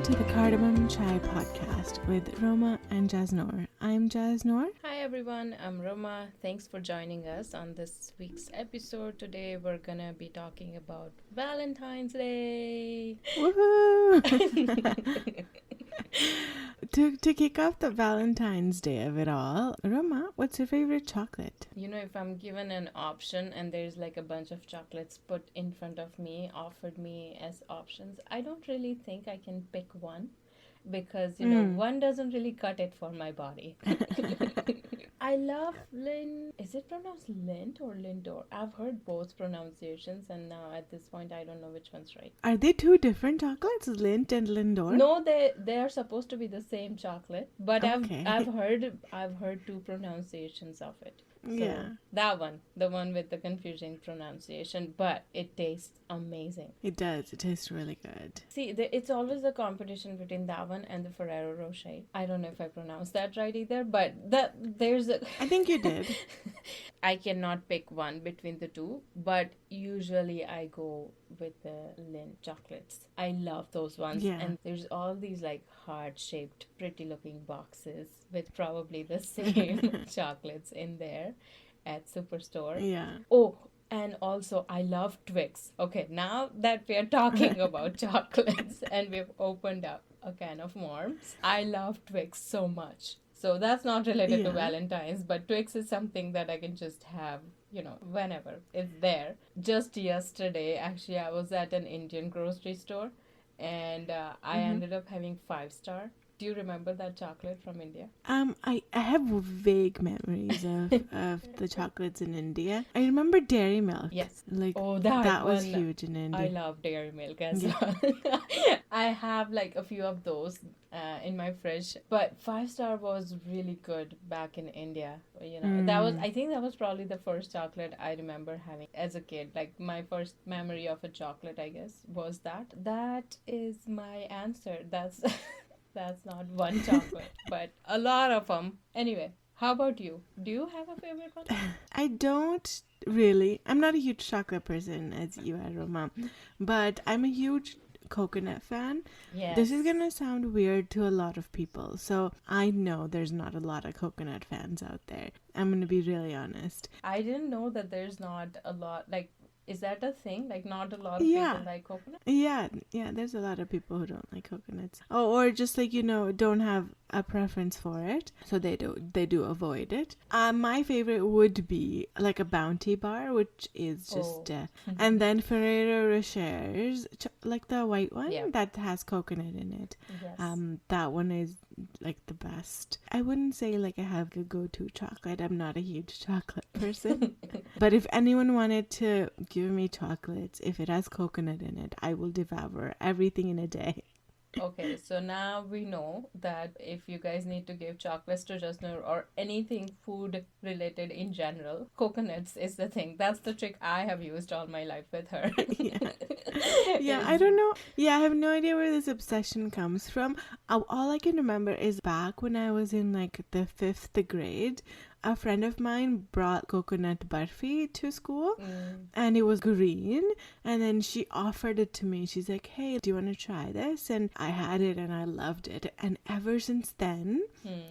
to the Cardamom Chai Podcast with Roma and Jasnoor. I'm Jasnoor. Hi everyone, I'm Roma. Thanks for joining us on this week's episode. Today we're gonna be talking about Valentine's Day. Woohoo! To kick off the Valentine's Day of it all, Roma, what's your favorite chocolate? You know, if I'm given an option and there's like a bunch of chocolates put in front of me, offered me as options, I don't really think I can pick one because, one doesn't really cut it for my body. I love Is it pronounced Lint or Lindor? I've heard both pronunciations and now at this point I don't know which one's right. Are they two different chocolates, Lindt and Lindor? No, they are supposed to be the same chocolate, but Okay. I've heard two pronunciations of it. So Yeah. that one, the one with the confusing pronunciation, but it tastes amazing. It does. It tastes really good. See, it's always a competition between that one and the Ferrero Rocher. I don't know if I pronounced that right either, but there's a... I think you did. I cannot pick one between the two, but usually I go with the Lindt chocolates. I love those ones. Yeah. And there's all these like heart-shaped, pretty-looking boxes with probably the same chocolates in there at Superstore. Yeah. Oh, and also I love Twix. Okay, now that we are talking about chocolates and we've opened up a can of worms, I love Twix so much. So that's not related to Valentine's, but Twix is something that I can just have, whenever it's there. Just yesterday, actually, I was at an Indian grocery store and I ended up having 5-star. Do you remember that chocolate from India? I have vague memories of the chocolates in India. I remember Dairy Milk. Yes. That was huge in India. I love Dairy Milk as well. I have like a few of those in my fridge, but 5-star was really good back in India. I think that was probably the first chocolate I remember having as a kid. Like my first memory of a chocolate, I guess, was that. That is my answer. That's not one chocolate, but a lot of them. Anyway, how about you? Do you have a favorite one? I don't really. I'm not a huge chocolate person as you are, Roma, but I'm a huge coconut fan. Yes. This is going to sound weird to a lot of people, so I know there's not a lot of coconut fans out there. I'm going to be really honest. I didn't know that there's not a lot, like, is that a thing? Like, not a lot of people like coconut? Yeah, there's a lot of people who don't like coconuts. Oh, or just like, don't have a preference for it, so they do avoid it. My favorite would be like a Bounty bar, which is just and then Ferrero Rocher's, like the white one that has coconut in it. Yes. That one is like the best. I wouldn't say like I have a go-to chocolate. I'm not a huge chocolate person. But if anyone wanted to give me chocolates, if it has coconut in it, I will devour everything in a day. Okay, so now we know that if you guys need to give chocolates to Jasnoor or anything food related in general, coconuts is the thing. That's the trick I have used all my life with her. Yeah, I don't know. Yeah, I have no idea where this obsession comes from. All I can remember is back when I was in like the 5th grade, a friend of mine brought coconut barfi to school and it was green, and then she offered it to me. She's like, hey, do you want to try this? And I had it and I loved it, and ever since then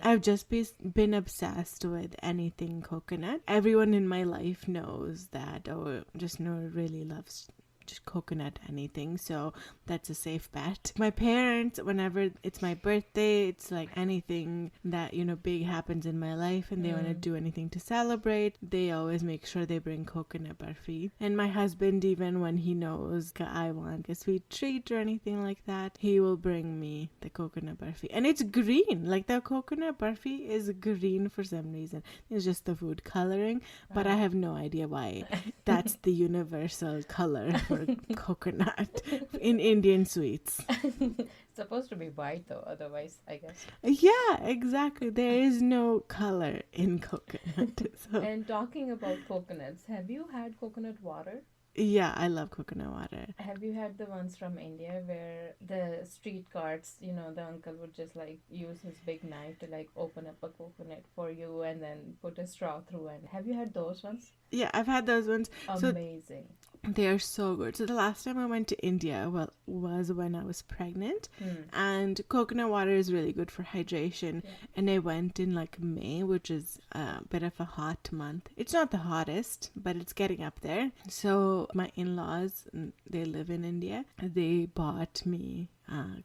I've just been obsessed with anything coconut. Everyone in my life knows that Jasnoor really loves just coconut anything, so that's a safe bet. My parents, whenever it's my birthday, it's like anything that big happens in my life and they want to do anything to celebrate, they always make sure they bring coconut barfi. And my husband, even when he knows I want a sweet treat or anything like that, he will bring me the coconut barfi, and it's green. Like the coconut barfi is green for some reason. It's just the food coloring, but I have no idea why. That's the universal color for coconut in Indian sweets. It's supposed to be white though, otherwise, I guess. Yeah, exactly. There is no color in coconut. So. And talking about coconuts, have you had coconut water? Yeah, I love coconut water. Have you had the ones from India where the street carts, the uncle would just like use his big knife to like open up a coconut for you and then put a straw through? And have you had those ones? Yeah, I've had those ones. Amazing. They are so good. So the last time I went to India was when I was pregnant, and coconut water is really good for hydration. Yeah. And I went in like May, which is a bit of a hot month. It's not the hottest, but it's getting up there. So my in-laws, they live in India. They bought me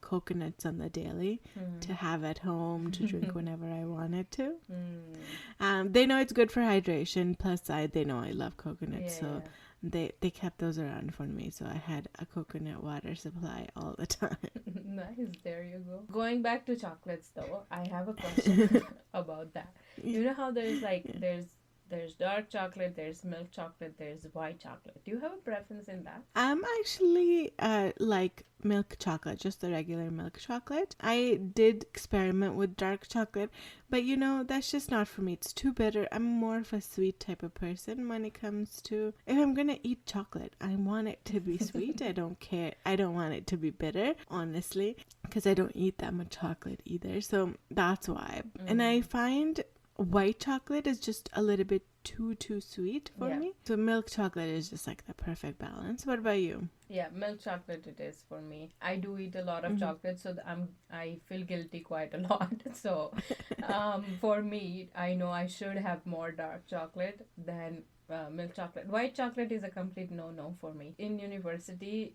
coconuts on the daily to have at home to drink whenever I wanted to. They know it's good for hydration. Plus, they know I love coconuts, so. They kept those around for me, so I had a coconut water supply all the time. Nice, there you go. Going back to chocolates though, I have a question about that. You know how there's there's dark chocolate, there's milk chocolate, there's white chocolate. Do you have a preference in that? I'm actually like milk chocolate, just the regular milk chocolate. I did experiment with dark chocolate, but that's just not for me. It's too bitter. I'm more of a sweet type of person when it comes to, if I'm gonna eat chocolate, I want it to be sweet. I don't care. I don't want it to be bitter, honestly, because I don't eat that much chocolate either. So that's why. And I find white chocolate is just a little bit too sweet for me. So milk chocolate is just like the perfect balance. What about you? Yeah, milk chocolate it is for me. I do eat a lot of chocolate, so I feel guilty quite a lot. So for me, I know I should have more dark chocolate than milk chocolate. White chocolate is a complete no for me. In university,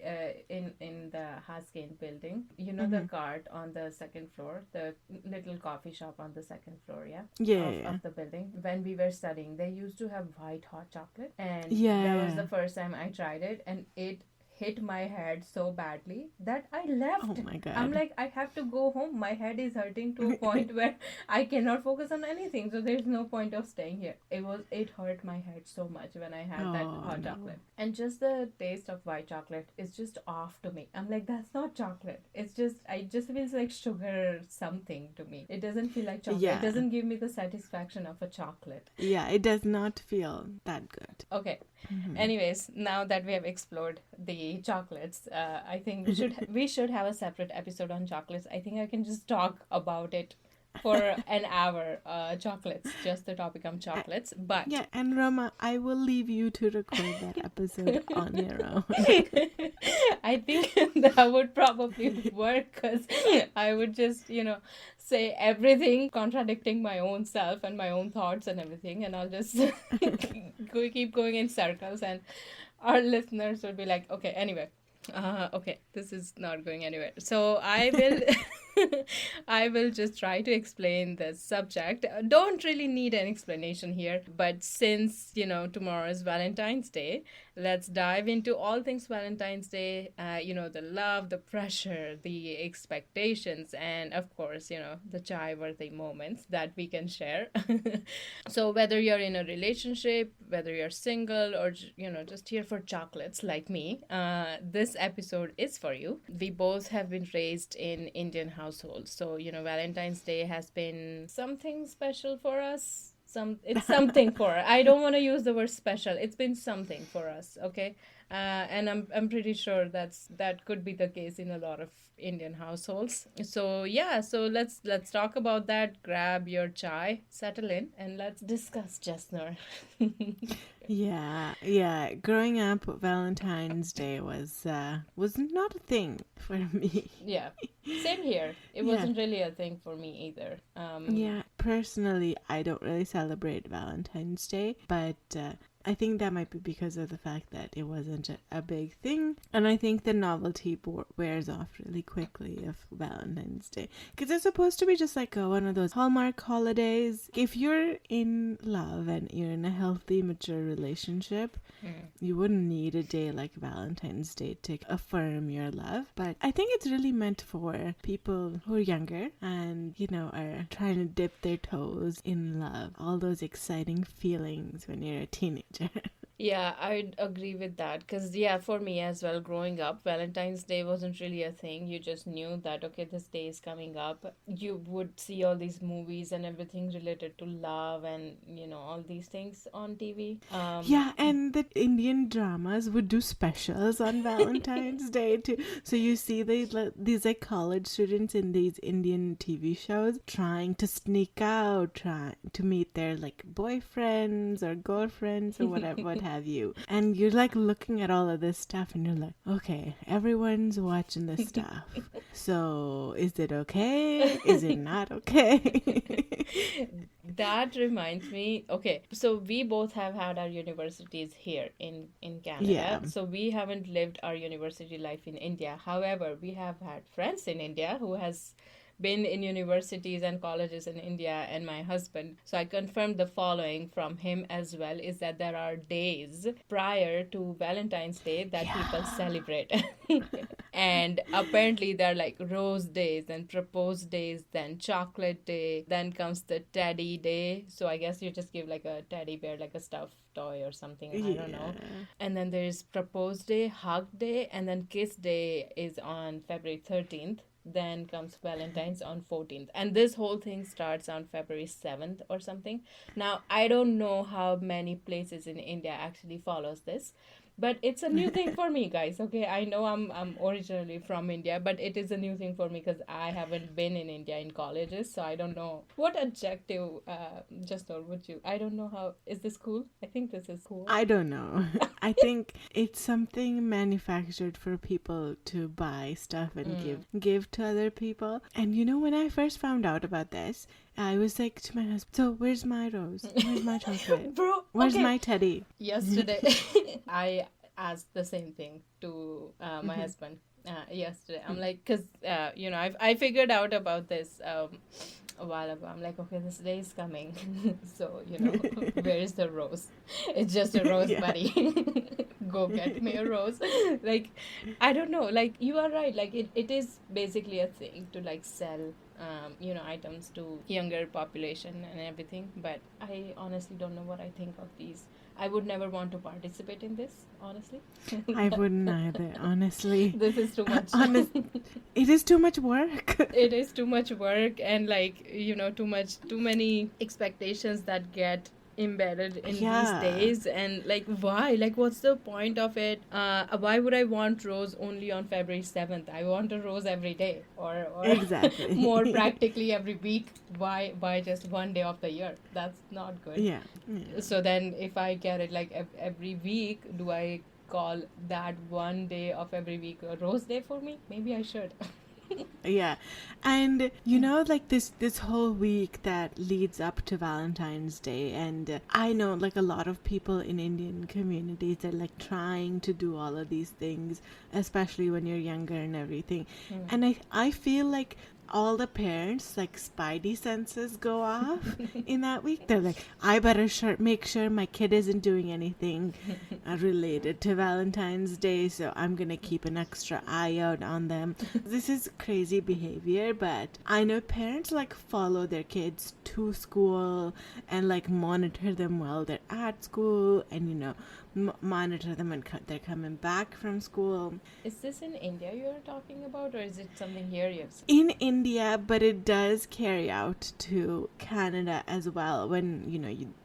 in the Haskell building, the cart on the second floor, the little coffee shop on the second floor, of the building. When we were studying, they used to have white hot chocolate, and that was the first time I tried it, and it hit my head so badly that I left. Oh my God. I'm like, I have to go home. My head is hurting to a point where I cannot focus on anything. So there's no point of staying here. It hurt my head so much when I had that hot chocolate. And just the taste of white chocolate is just off to me. I'm like, that's not chocolate. It just feels like sugar something to me. It doesn't feel like chocolate. Yeah. It doesn't give me the satisfaction of a chocolate. Yeah, it does not feel that good. Okay. Anyways, now that we have explored the chocolates, I think we should have a separate episode on chocolates. I think I can just talk about it for an hour. Chocolates, just the topic on chocolates. But yeah, and Roma, I will leave you to record that episode on your own. I think that would probably work, because I would just say everything contradicting my own self and my own thoughts and everything, and I'll just keep going in circles, and our listeners will be like, okay, anyway, okay, this is not going anywhere. So I will just try to explain this subject. Don't really need an explanation here, but since tomorrow is Valentine's Day, let's dive into all things Valentine's Day. The love, the pressure, the expectations, and of course the chai worthy moments that we can share. So whether you're in a relationship, whether you're single, or just here for chocolates like me, this episode is for you. We both have been raised in Indian households, so Valentine's Day has been something special for us. It's something for us. I don't want to use the word special. It's been something for us, okay? And I'm pretty sure that could be the case in a lot of Indian households. So yeah, so let's talk about that. Grab your chai, settle in, and let's discuss, Jasnoor. Yeah. Growing up, Valentine's Day was not a thing for me. Yeah, same here. It wasn't really a thing for me either. Personally, I don't really celebrate Valentine's Day, but I think that might be because of the fact that it wasn't a big thing. And I think the novelty wears off really quickly of Valentine's Day. Because it's supposed to be just like one of those Hallmark holidays. If you're in love and you're in a healthy, mature relationship, you wouldn't need a day like Valentine's Day to affirm your love. But I think it's really meant for people who are younger and, are trying to dip their toes in love. All those exciting feelings when you're a teenager. Yeah, I'd agree with that, because for me as well, growing up, Valentine's Day wasn't really a thing. You just knew that, okay, this day is coming up. You would see all these movies and everything related to love and all these things on TV. And the Indian dramas would do specials on Valentine's Day too. So you see these like college students in these Indian TV shows trying to sneak out, trying to meet their like boyfriends or girlfriends or whatever, what have you. And you're like looking at all of this stuff and you're like, okay, everyone's watching this stuff. So is it okay? Is it not okay? That reminds me, okay, so we both have had our universities here in Canada. Yeah. So we haven't lived our university life in India. However, we have had friends in India who has been in universities and colleges in India, and my husband. So I confirmed the following from him as well, is that there are days prior to Valentine's Day that people celebrate. And apparently they're like rose days and propose days, then chocolate day, then comes the teddy day. So I guess you just give like a teddy bear, like a stuffed toy or something. I don't know. And then there's propose day, hug day, and then kiss day is on February 13th. Then comes Valentine's on 14th. And this whole thing starts on February 7th or something. Now, I don't know how many places in India actually follows this. But it's a new thing for me, guys. Okay, I know I'm originally from India, but it is a new thing for me because I haven't been in India in colleges, so I don't know what adjective. Jasnoor, would you? I don't know how. Is this cool? I think this is cool. I don't know. I think it's something manufactured for people to buy stuff and give to other people. And you know, when I first found out about this, I was like to my husband, so where's my rose? Where's my chocolate? Bro, where's my teddy? Yesterday, I asked the same thing to my husband yesterday. I'm like, because, I figured out about this a while ago. I'm like, okay, this day is coming. So, where is the rose? It's just a rose, buddy. Go get me a rose. Like, I don't know. Like, you are right. Like, it is basically a thing to, like, sell items to younger population and everything, but I honestly don't know what I think of these. I would never want to participate in this, honestly. I wouldn't either, honestly. This is too much. It is too much work. It is too much work, and too many expectations that get embedded in these days. And like, why? Like, what's the point of it? Why would I want rose only on February 7th? I want a rose every day, or exactly. more practically every week. Why just one day of the year? That's not good. Yeah. So then if I get it like every week, do I call that one day of every week a rose day for me? Maybe I should. Yeah. And like this whole week that leads up to Valentine's Day, and I know like a lot of people in Indian communities are like trying to do all of these things, especially when you're younger and everything. And I feel like all the parents, like, spidey senses go off in that week. They're like, I better make sure my kid isn't doing anything related to Valentine's Day, so I'm gonna keep an extra eye out on them. This is crazy behavior, but I know parents like follow their kids to school and like monitor them while they're at school, and monitor them when they're coming back from school. Is this in India you're talking about, or is it something here you've seen? In India, but it does carry out to Canada as well. When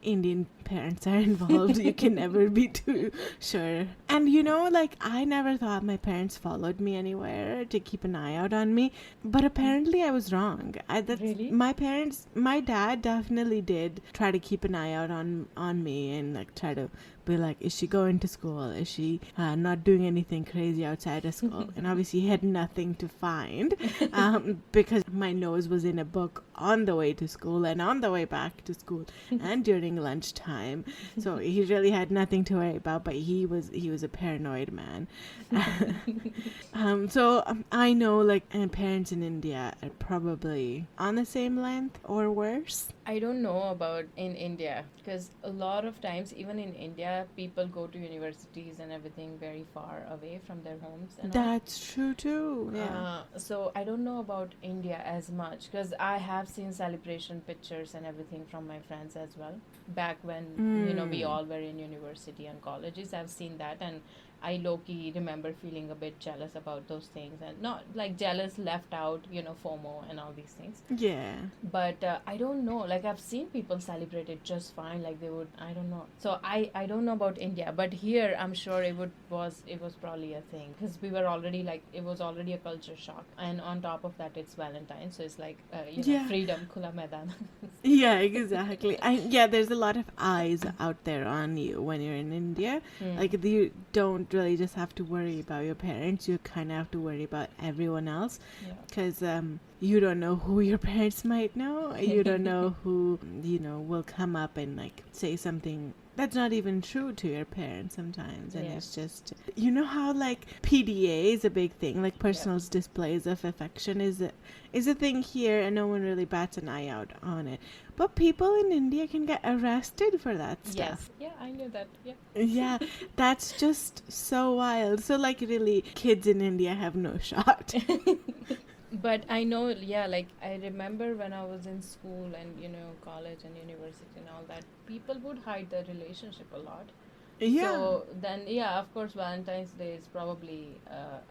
Indian parents are involved, you can never be too sure. And like, I never thought my parents followed me anywhere to keep an eye out on me, but apparently I was wrong. Really? My dad definitely did try to keep an eye out on me and like try to be like, is she going to school? Is she not doing anything crazy outside of school? And obviously he had nothing to find because my nose was in a book on the way to school and on the way back to school and during lunchtime. So he really had nothing to worry about, but he was a paranoid man. So I know like parents in India are probably on the same length or worse. I don't know about in India, because a lot of times, even in India, people go to universities and everything very far away from their homes. And that's true too. Yeah. So I don't know about India as much, because I have seen celebration pictures and everything from my friends as well. Back when we all were in university and colleges, I've seen that, and I low-key remember feeling a bit jealous about those things, and not like jealous, left out, FOMO and all these things. Yeah. But I don't know, like I've seen people celebrate it just fine, like they would, I don't know. So I don't know about India, but here I'm sure it was probably a thing, because we were already like, it was already a culture shock, and on top of that it's Valentine, so it's like freedom, khula maidan. Yeah, exactly. Yeah, there's a lot of eyes out there on you when you're in India. Like, you don't really just have to worry about your parents, you kind of have to worry about everyone else, because you don't know who your parents might know. You don't know who, will come up and like say something that's not even true to your parents sometimes. And it's just, how like PDA is a big thing, like personal displays of affection is a thing here, and no one really bats an eye out on it. But people in India can get arrested for that stuff. Yes. Yeah, I knew that. Yeah. Yeah, that's just so wild. So like, really, kids in India have no shot. But I know, like I remember when I was in school and, college and university and all that, people would hide their relationship a lot. Yeah. So then, of course, Valentine's Day is probably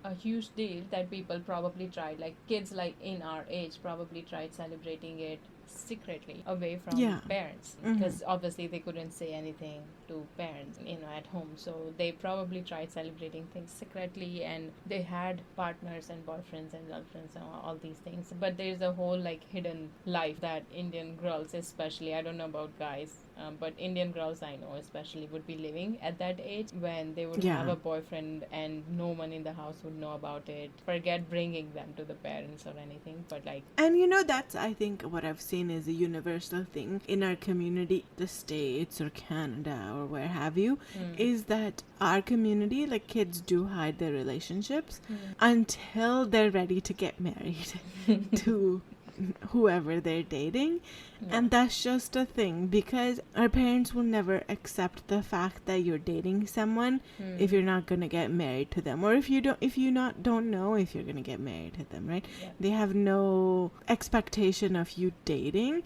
a huge deal that people probably tried. Like kids like in our age probably tried celebrating it secretly away from parents, because obviously they couldn't say anything to parents at home, so they probably tried celebrating things secretly, and they had partners and boyfriends and girlfriends and all these things. But there's a whole like hidden life that Indian girls, especially, I don't know about guys, but Indian girls I know especially would be living at that age, when they would have a boyfriend and no one in the house would know about it. Forget bringing them to the parents or anything, but like, and that's, I think, what I've seen is a universal thing in our community, the States or Canada or where have you, is that our community, like, kids do hide their relationships until they're ready to get married to whoever they're dating. And that's just a thing, because our parents will never accept the fact that you're dating someone if you're not going to get married to them, or if you don't know if you're going to get married to them, right? They have no expectation of you dating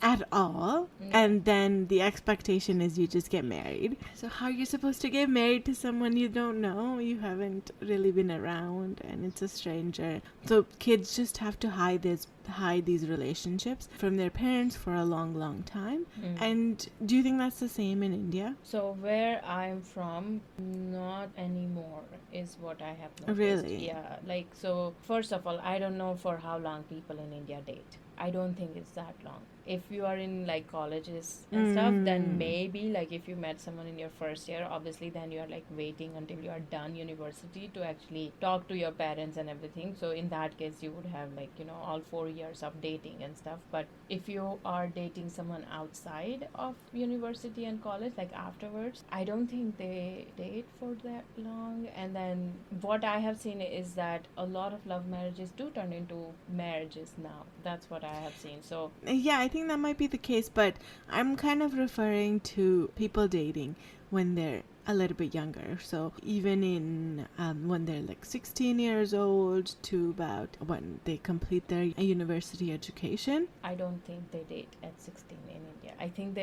at all, and then the expectation is you just get married. So how are you supposed to get married to someone you don't know, you haven't really been around, and it's a stranger? So kids just have to hide these relationships from their parents for a long time. And do you think that's the same in India? So where I'm from, not anymore is what I have noticed. Really? Yeah, like, so first of all, I don't know for how long people in India date. I don't think it's that long. If you are in like colleges and stuff, then maybe like if you met someone in your first year, obviously then you are like waiting until you are done university to actually talk to your parents and everything. So in that case, you would have like, all 4 years of dating and stuff. But if you are dating someone outside of university and college, like afterwards, I don't think they date for that long. And then what I have seen is that a lot of love marriages do turn into marriages now. That's what I have seen. So yeah, I think that might be the case, but I'm kind of referring to people dating when they're a little bit younger. So even in when they're like 16 years old to about when they complete their university education. I don't think they date at 16 in India. I think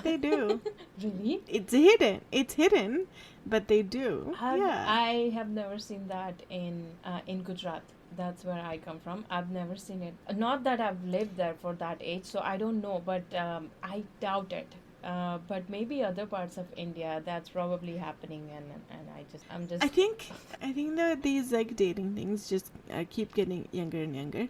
they do. Really? It's hidden, but they do. I have never seen that in Gujarat. That's where I come from. I've never seen it. Not that I've lived there for that age, so I don't know, but I doubt it. But maybe other parts of India, that's probably happening, and I think that these like dating things just keep getting younger and younger.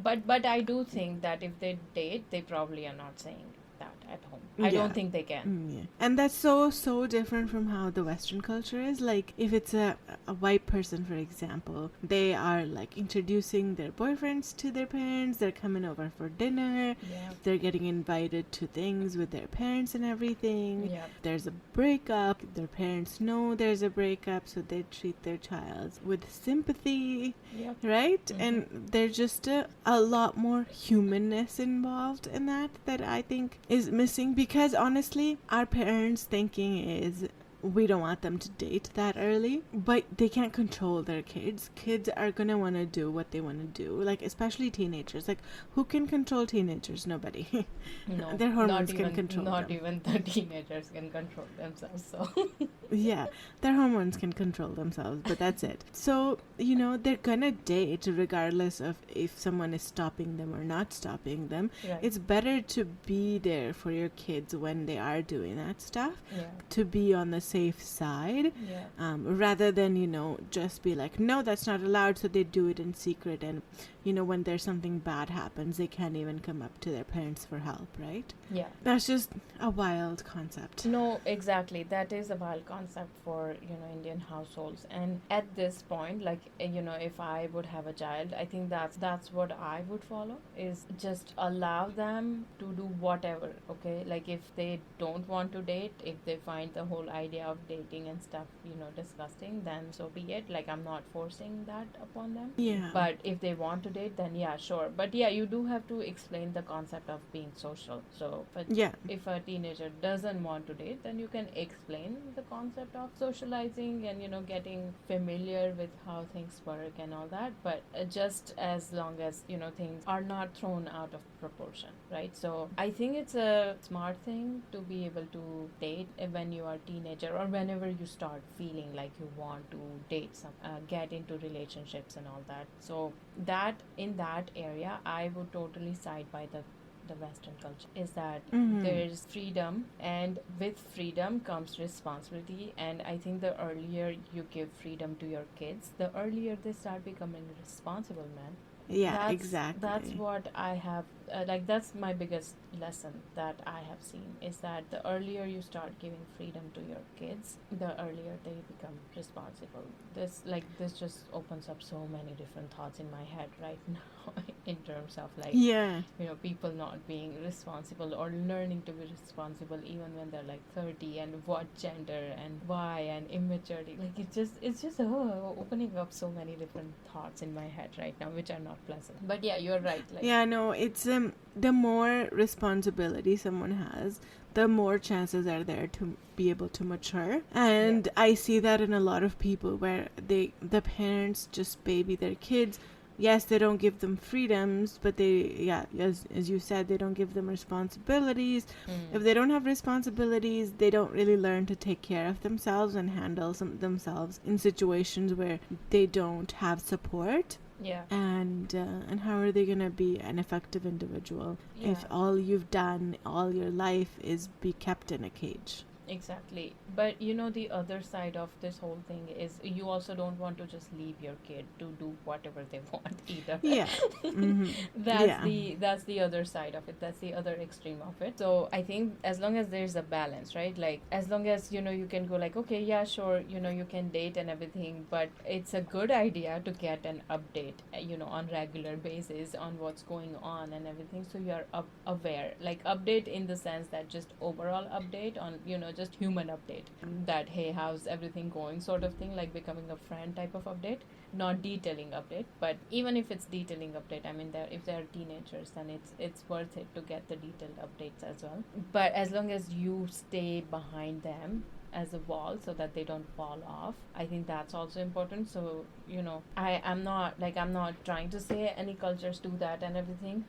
But I do think that if they date, they probably are not saying that at home. I don't think they can. And that's so different from how the Western culture is. Like, if it's a white person, for example, they are like introducing their boyfriends to their parents, they're coming over for dinner, they're getting invited to things with their parents and everything. There's a breakup, their parents know there's a breakup, so they treat their child with sympathy, right? And there's just a lot more humanness involved in that I think is missing, because honestly, our parents' thinking is we don't want them to date that early, but they can't control their kids. Kids are gonna want to do what they want to do, like especially teenagers. Like, who can control teenagers? Nobody. No, their hormones can control them. Not even the teenagers can control themselves. So Yeah, their hormones can control themselves, but that's it. So, they're gonna date regardless of if someone is stopping them or not stopping them. Right. It's better to be there for your kids when they are doing that stuff, Yeah. to be on the safe side, Yeah. rather than, just be like, no, that's not allowed, so they do it in secret. And, when there's something bad happens, they can't even come up to their parents for help, right? Yeah. That's just a wild concept. No, exactly. That is a wild concept for, Indian households. And at this point, like, if I would have a child, I think that's what I would follow, is just allow them to do whatever, okay? Like, if they don't want to date, if they find the whole idea of dating and stuff, disgusting, then so be it. Like, I'm not forcing that upon them. Yeah. But if they want to date, then yeah, sure. But yeah, you do have to explain the concept of being social. So if a teenager doesn't want to date, then you can explain the concept of socializing and getting familiar with how things work and all that. But just as long as things are not thrown out of proportion, right? So I think it's a smart thing to be able to date when you are a teenager, or whenever you start feeling like you want to date get into relationships and all that. So that in that area, I would totally side by the Western culture, is that there's freedom, and with freedom comes responsibility. And I think the earlier you give freedom to your kids, the earlier they start becoming responsible, man. Yeah, exactly. That's what I have, that's my biggest lesson that I have seen, is that the earlier you start giving freedom to your kids, the earlier they become responsible. This just opens up so many different thoughts in my head right now in terms of people not being responsible or learning to be responsible even when they're like 30, and what gender and why and immaturity. Like, it's just opening up so many different thoughts in my head right now, which are not pleasant. But yeah, you're right. It's the more responsibility someone has, the more chances are there to be able to mature. And I see that in a lot of people where the parents just baby their kids. Yes, they don't give them freedoms, but as you said, they don't give them responsibilities. If they don't have responsibilities, they don't really learn to take care of themselves and handle themselves in situations where they don't have support. Yeah. And how are they going to be an effective individual if all you've done all your life is be kept in a cage? Exactly. But the other side of this whole thing is you also don't want to just leave your kid to do whatever they want either. Yeah. That's the other side of it. That's the other extreme of it. So I think as long as there's a balance, right? Like, as long as you can go like, okay, yeah, sure, you can date and everything, but it's a good idea to get an update on regular basis on what's going on and everything, so you're aware. Like, update in the sense that just overall update on just human update, that hey, how's everything going sort of thing, like becoming a friend type of update, not detailing update. But even if it's detailing update, I mean, if they're teenagers, then it's worth it to get the detailed updates as well. But as long as you stay behind them as a wall so that they don't fall off, I think that's also important. So I'm not trying to say any cultures do that and everything.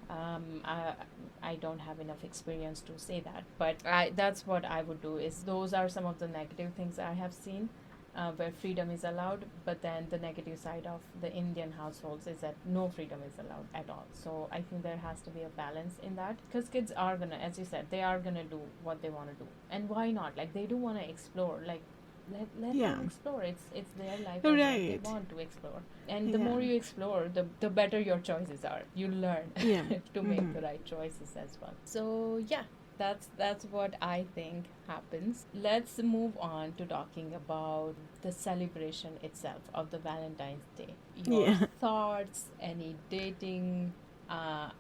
I don't have enough experience to say that, but that's what I would do. Is those are some of the negative things I have seen, where freedom is allowed, but then the negative side of the Indian households is that no freedom is allowed at all. So I think there has to be a balance in that, because kids are gonna, as you said, they are gonna do what they want to do, and why not? Like, they do want to explore. Like, let them explore. It's their life, and they want to explore. And the more you explore, the better your choices are. You learn to make the right choices as well. So yeah, that's what I think happens. Let's move on to talking about the celebration itself of the Valentine's Day. Your thoughts, any dating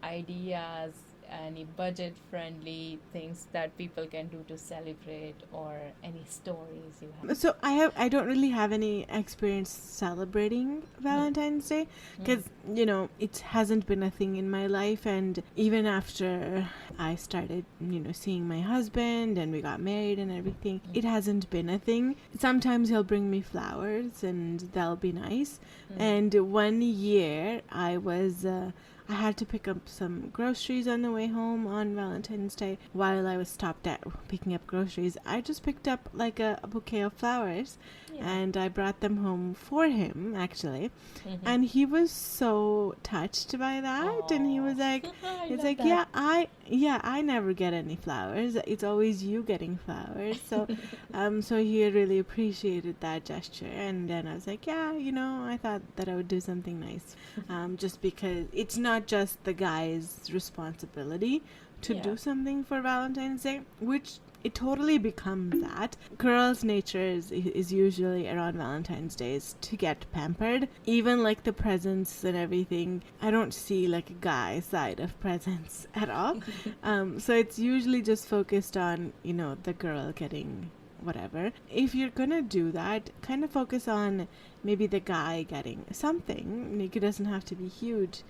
ideas, any budget-friendly things that people can do to celebrate, or any stories you have? So I don't really have any experience celebrating Valentine's Day, because it hasn't been a thing in my life. And even after I started seeing my husband and we got married and everything, it hasn't been a thing. Sometimes he'll bring me flowers and that'll be nice. And one year I was I had to pick up some groceries on the way home on Valentine's Day. While I was stopped at picking up groceries, I just picked up like a bouquet of flowers, and I brought them home for him, actually. And he was so touched by that. Aww. And he was like, I never get any flowers. It's always you getting flowers. So, so he really appreciated that gesture. And then I was like, I thought that I would do something nice, just because it's not just the guy's responsibility to do something for Valentine's Day, which it totally becomes that. Girls' nature is usually around Valentine's Day is to get pampered. Even like the presents and everything, I don't see like a guy side of presents at all. So it's usually just focused on, the girl getting whatever. If you're gonna do that, kind of focus on maybe the guy getting something. It doesn't have to be huge,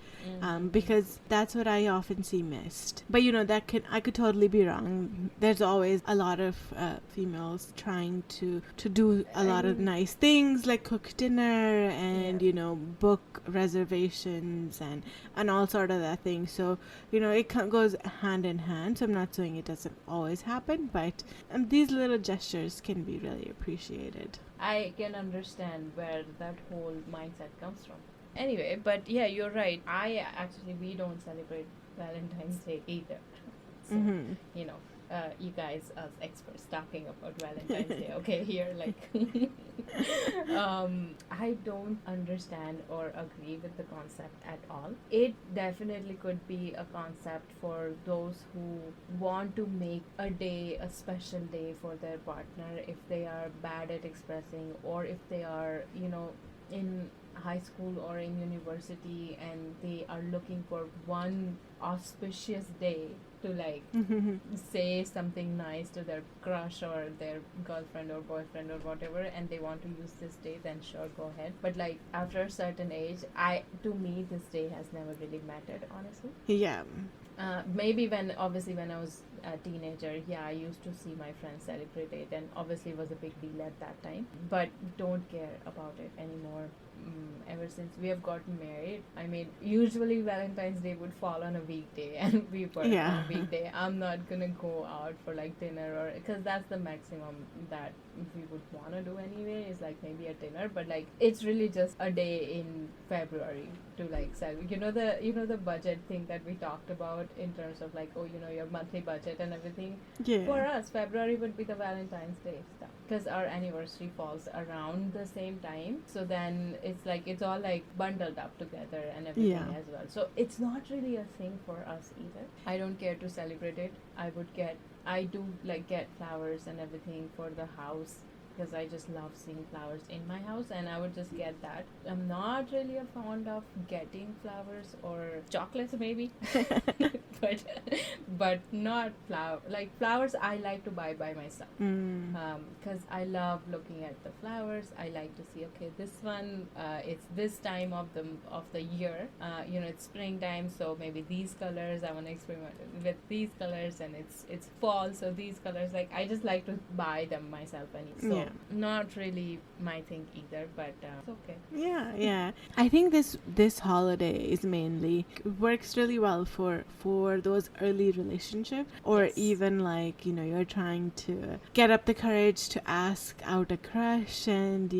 because that's what I often see missed. But I could totally be wrong. There's always a lot of females trying to do a lot of nice things, like cook dinner and book reservations and all sort of that thing. So it goes hand in hand. So I'm not saying it doesn't always happen, but these little gestures can be really appreciated. I can understand where that whole mindset comes from. Anyway, but yeah, you're right. We don't celebrate Valentine's Day either. So, you guys as experts talking about Valentine's Day. Okay, here, I don't understand or agree with the concept at all. It definitely could be a concept for those who want to make a day a special day for their partner, if they are bad at expressing, or if they are, in high school or in university and they are looking for one auspicious day to say something nice to their crush or their girlfriend or boyfriend or whatever, and they want to use this day, then sure, go ahead. But after a certain age, to me this day has never really mattered, honestly. Maybe when I was a teenager, I used to see my friends celebrate it, and obviously it was a big deal at that time, but don't care about it anymore. Ever since we have gotten married, usually Valentine's Day would fall on a weekday, and we were on a weekday. I'm not gonna go out for dinner, or because that's the maximum that we would want to do anyway, is maybe a dinner, but it's really just a day in February to celebrate. The budget thing that we talked about in terms of your monthly budget and everything. For us, February would be the Valentine's Day stuff, because our anniversary falls around the same time, so then it's all bundled up together and everything as well. So it's not really a thing for us either. I don't care to celebrate it. I do get flowers and everything for the house, because I just love seeing flowers in my house, and I would just get that. I'm not really a fond of getting flowers or chocolates maybe, but not flowers I like to buy by myself, because I love looking at the flowers. I like to see, okay, this one, it's this time of the year, it's springtime, so maybe these colors, I want to experiment with these colors, and it's fall, so these colors, I just like to buy them myself, and not really my thing either, but it's okay. Yeah. I think this holiday is mainly works really well for those early relationships, or even you're trying to get up the courage to ask out a crush and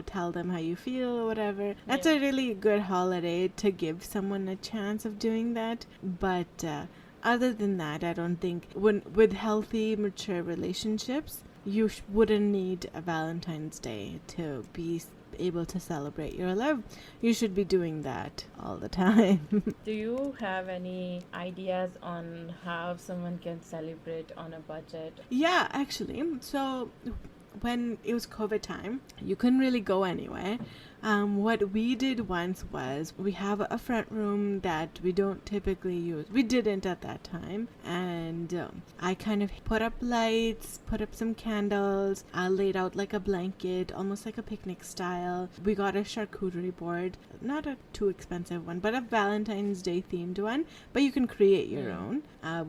tell them how you feel or whatever. That's a really good holiday to give someone a chance of doing that. But other than that, I don't think with healthy, mature relationships, you wouldn't need a Valentine's Day to be able to celebrate your love. You should be doing that all the time. Do you have any ideas on how someone can celebrate on a budget? Yeah, actually. So when it was COVID time, you couldn't really go anywhere. What we did once was, we have a front room that we don't typically use. We didn't at that time. And I kind of put up lights, put up some candles. I laid out a blanket, almost like a picnic style. We got a charcuterie board, not a too expensive one, but a Valentine's Day themed one. But you can create your own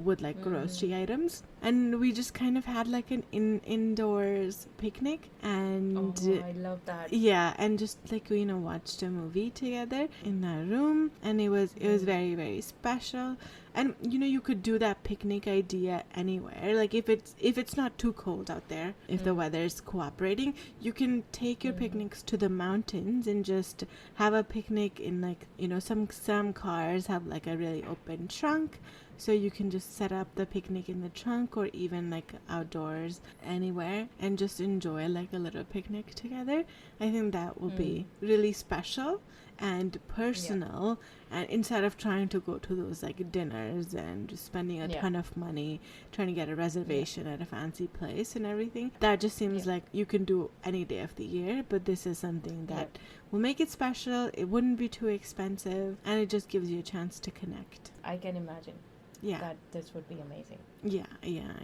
with grocery items. And we just kind of had like an indoors picnic, and I love that. yeah, and just like watched a movie together in our room, and it was very, very special. And you could do that picnic idea anywhere. Like if it's not too cold out there, if the weather is cooperating, you can take your picnics to the mountains and just have a picnic in like some cars have like a really open trunk. So you can just set up the picnic in the trunk or even like outdoors anywhere and just enjoy like a little picnic together. I think that will be really special and personal, and instead of trying to go to those like dinners and just spending a ton of money trying to get a reservation at a fancy place and everything, that just seems like you can do any day of the year. But this is something that will make it special. It wouldn't be too expensive, and it just gives you a chance to connect. I can imagine that this would be amazing. Yeah,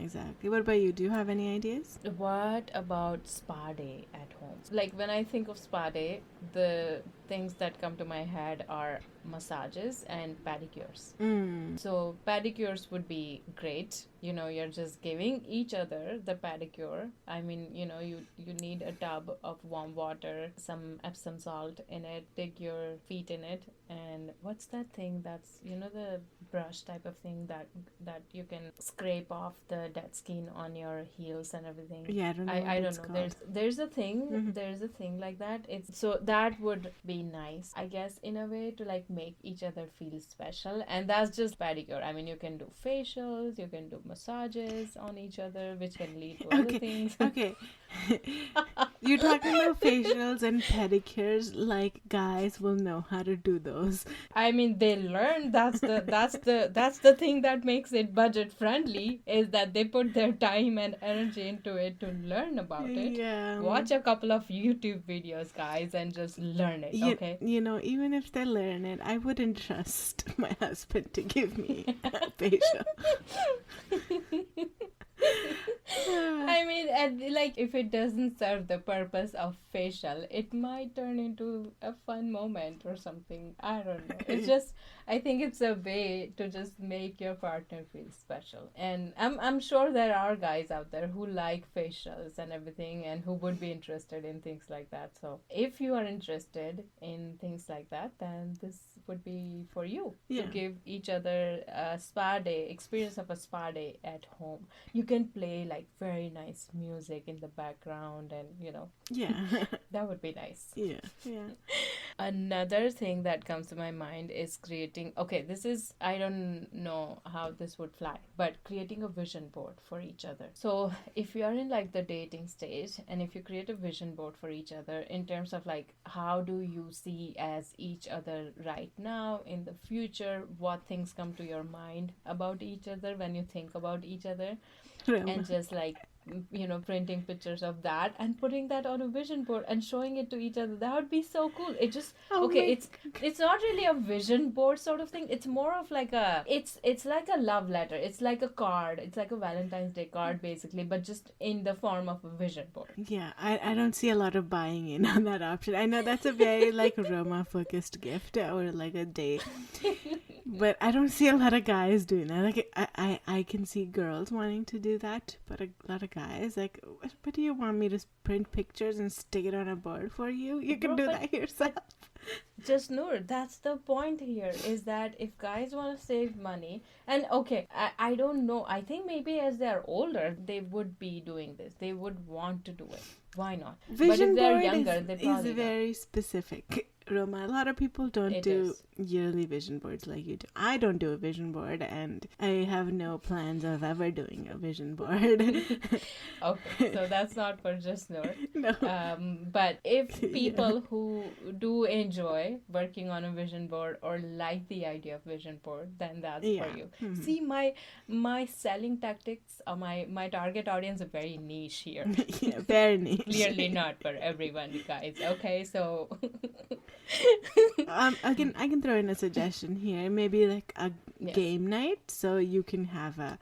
exactly. What about you? Do you have any ideas? What about spa day at home? Like when I think of spa day, the things that come to my head are massages and pedicures. So pedicures would be great. You're just giving each other the pedicure. I mean, you need a tub of warm water, some Epsom salt in it, dig your feet in it, and what's that thing that's the brush type of thing that you can scrape off the dead skin on your heels and everything. Yeah, I don't know. I don't know. There's a thing. There's a thing like that. So that would be nice, I guess, in a way, to like make each other feel special. And that's just pedicure. I mean, you can do facials, you can do massages on each other, which can lead to other things. Okay. You're talking about facials and pedicures like guys will know how to do those. I mean, they learn. That's the thing that makes it budget friendly, is that they put their time and energy into it to learn about it. Yeah. Watch a couple of YouTube videos, guys, and just learn it, okay? Even if they learn it, I wouldn't trust my husband to give me a facial. I mean, like, if it doesn't serve the purpose of facial, it might turn into a fun moment or something. I don't know. It's just, I think it's a way to just make your partner feel special. And I'm sure there are guys out there who like facials and everything and who would be interested in things like that. So if you are interested in things like that, then this would be for you to give each other a spa day, experience of a spa day at home. You can play like very nice music in the background, and that would be nice. Yeah. Another thing that comes to my mind is creating, this is, I don't know how this would fly, but creating a vision board for each other. So if you are in like the dating stage, and if you create a vision board for each other in terms of like, how do you see as each other right now, in the future, what things come to your mind about each other when you think about each other, Roma. and just like printing pictures of that and putting that on a vision board and showing it to each other, that would be so cool. It just it's not really a vision board sort of thing. It's more of like it's like a love letter. It's like a card. It's like a Valentine's Day card basically, but just in the form of a vision board. Yeah, I don't see a lot of buying in on that option. I know that's a very like Roma focused gift or like a date. But I don't see a lot of guys doing that. Like I can see girls wanting to do that, but a lot of guys like, what do you want me to print pictures and stick it on a board for you? You can do that yourself. Jasnoor, that's the point here, is that if guys want to save money, and I don't know, I think maybe as they're older, they would be doing this. They would want to do it. Why not? Vision but if they're board younger, they probably is very specific. Roma, a lot of people don't do yearly vision boards like you do. I don't do a vision board, and I have no plans of ever doing a vision board. Okay, so that's not for Jasnoor. No. But if people who do enjoy working on a vision board or like the idea of vision board, then that's for you. Mm-hmm. See, my selling tactics, my target audience are very niche here. Yeah, very niche. Clearly not for everyone, guys. Okay, so I can throw in a suggestion here. Maybe like a game night, so you can have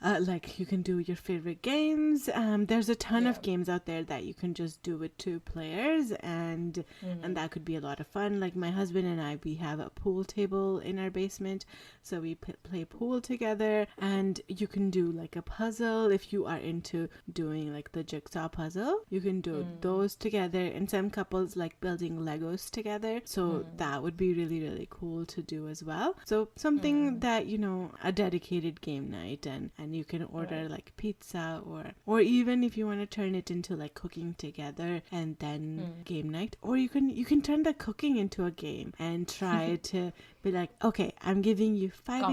like you can do your favorite games. There's a ton of games out there that you can just do with 2 players, and that could be a lot of fun. Like my husband and I, we have a pool table in our basement, so we play pool together. And you can do like a puzzle if you are into doing like the jigsaw puzzle. You can do those together, and some couples like building Legos together, so that would be really, really cool to do as well. So something that, you know, a dedicated game night, and you can order like pizza, or even if you want to turn it into like cooking together and then game night, or you can turn the cooking into a game and try to be like, okay, I'm giving you 5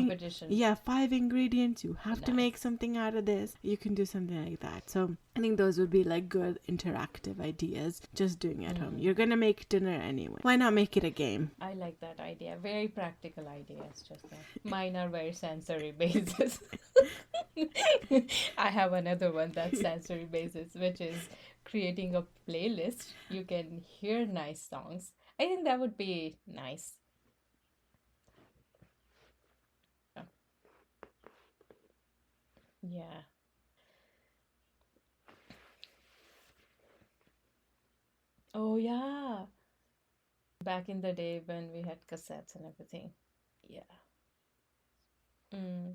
5 ingredients, you have to make something out of this. You can do something like that. So I think those would be like good interactive ideas, just doing at home. You're gonna make dinner anyway, why not make it a game? I like that idea. Very practical ideas. Just mine are very sensory basis. I have another one that's sensory basis, which is creating a playlist. You can hear nice songs. I think that would be nice. Yeah. Oh, yeah. Back in the day when we had cassettes and everything. Yeah. Mm.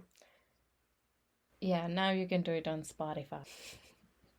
Yeah, now you can do it on Spotify.